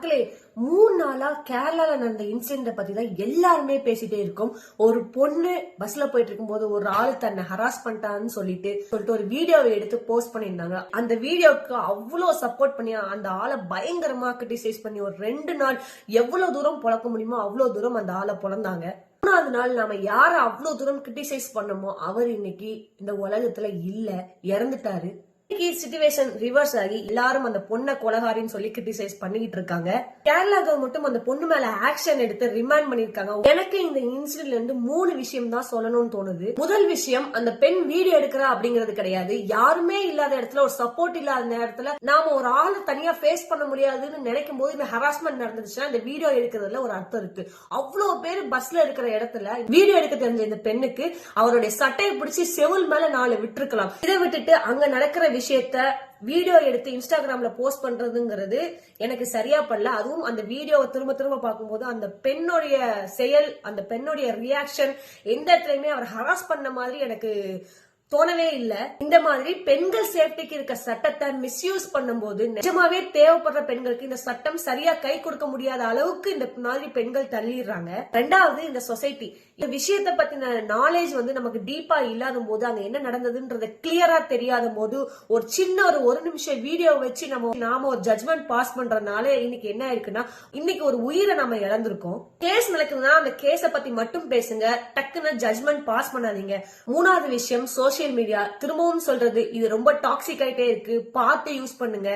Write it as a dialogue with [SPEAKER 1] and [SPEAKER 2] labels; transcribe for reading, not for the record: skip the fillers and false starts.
[SPEAKER 1] மக்களே 3 நாளா கேரளால நடந்த இன்சிடென்ட் பத்தி தான் எல்லாருமே பேசிட்டே இருக்கோம். ஒரு பொண்ணு பஸ்ல போயிட்டு இருக்கும்போது ஒரு ஆளு தன்னை ஹராஸ் பண்ணிட்டான்னு சொல்லிட்டு ஒரு வீடியோவை எடுத்து போஸ்ட் பண்ணியிருந்தாங்க. அந்த வீடியோக்கு அவ்வளவு சப்போர்ட் பண்ணி அந்த ஆளை பயங்கரமா கிரிட்டிசைஸ் பண்ணி ஒரு 2 நாள் எவ்வளவு தூரம் பொழக்க முடியுமோ அவ்வளவு தூரம் அந்த ஆளை பொழந்தாங்க. 3வது நாள் நாம யார அவ்வளவு தூரம் கிரிட்டிசைஸ் பண்ணமோ அவர் இன்னைக்கு இந்த உலகத்துல இல்ல, இறந்துட்டாரு. சிச்சுவேஷன் ரிவர்ஸ் ஆகி எல்லாரும் அந்த பொண்ணை கொலகாரின்னு சொல்லி கிரிட்டிசைஸ் பண்ணிட்டு இருக்காங்க. கேரளா கவர்மெண்ட்டும் அந்த பொண்ணு மேல ஆக்ஷன் எடுத்து ரிமாண்ட் பண்ணிருக்காங்க. எனக்கு இந்த இன்சிடென்ட்ல இருந்து 3 விஷயம் தான் சொல்லணும்னு தோணுது. முதல் விஷயம், அந்த பெண் வீடியோ எடுக்கிறா அப்படிங்கிறது கிடையாது. யாருமே இல்லாத இடத்துல, ஒரு சப்போர்ட் இல்லாத நேரத்துல நாம ஒரு ஆளு தனியா ஃபேஸ் பண்ண முடியாதுன்னு நினைக்கும் போது இந்த ஹராஸ்மெண்ட் நடந்துச்சுன்னா இந்த வீடியோ எடுக்கிறதுல ஒரு அர்த்தம் இருக்கு. அவ்வளவு பேர் பஸ்ல இருக்கிற இடத்துல வீடியோ எடுக்க தெரிஞ்ச இந்த பெண்ணுக்கு அவருடைய சட்டையை பிடிச்சி செவுல் மேல 4 விட்டுருக்கலாம். இதை விட்டுட்டு அங்க நடக்கிற விஷயத்த வீடியோ எடுத்து இன்ஸ்டாகிராம்ல போஸ்ட் பண்றதுங்கிறது எனக்கு சரியா படல. அதுவும் அந்த வீடியோவை திரும்ப திரும்ப பார்க்கும்போது அந்த பெண்ணுடைய செயல், அந்த பெண்ணுடைய ரியாக்ஷன் எந்த இடத்துலயுமே அவர் ஹராஸ் பண்ண மாதிரி எனக்கு தோணவே இல்ல. இந்த மாதிரி பெண்கள் சேஃப்டிக்கு இருக்க சட்டத்தை மிஸ்யூஸ் பண்ணும்போது நிஜமாவே தேவைப்படுற பெண்களுக்கு இந்த சட்டம் சரியா கை கொடுக்க முடியாத அளவுக்கு இந்த மாதிரி பெண்கள் தள்ளிடுறாங்க. 2வது, இந்த சொசைட்டி இந்த விஷயத்த பத்தின நாலேஜ் நமக்கு டீப்பா இல்லாத போது, அங்க என்ன நடந்ததுன்றது கிளியரா தெரியாத போது ஒரு சின்ன ஒரு நிமிஷம் வீடியோ வச்சு நாம ஒரு ஜட்மெண்ட் பாஸ் பண்றதுனால இன்னைக்கு என்ன ஆயிருக்குன்னா, இன்னைக்கு ஒரு உயிரை நம்ம இழந்திருக்கோம். கேஸ் நடக்குதுன்னா அந்த கேஸ பத்தி மட்டும் பேசுங்க, டக்குன்னு ஜட்மெண்ட் பாஸ் பண்ணாதீங்க. 3வது விஷயம், சோசியல் மீடியா. திரும்பவும் சொல்றது, இது ரொம்ப டாக்ஸிக் ஆயிட்டே இருக்கு, பார்த்து யூஸ் பண்ணுங்க.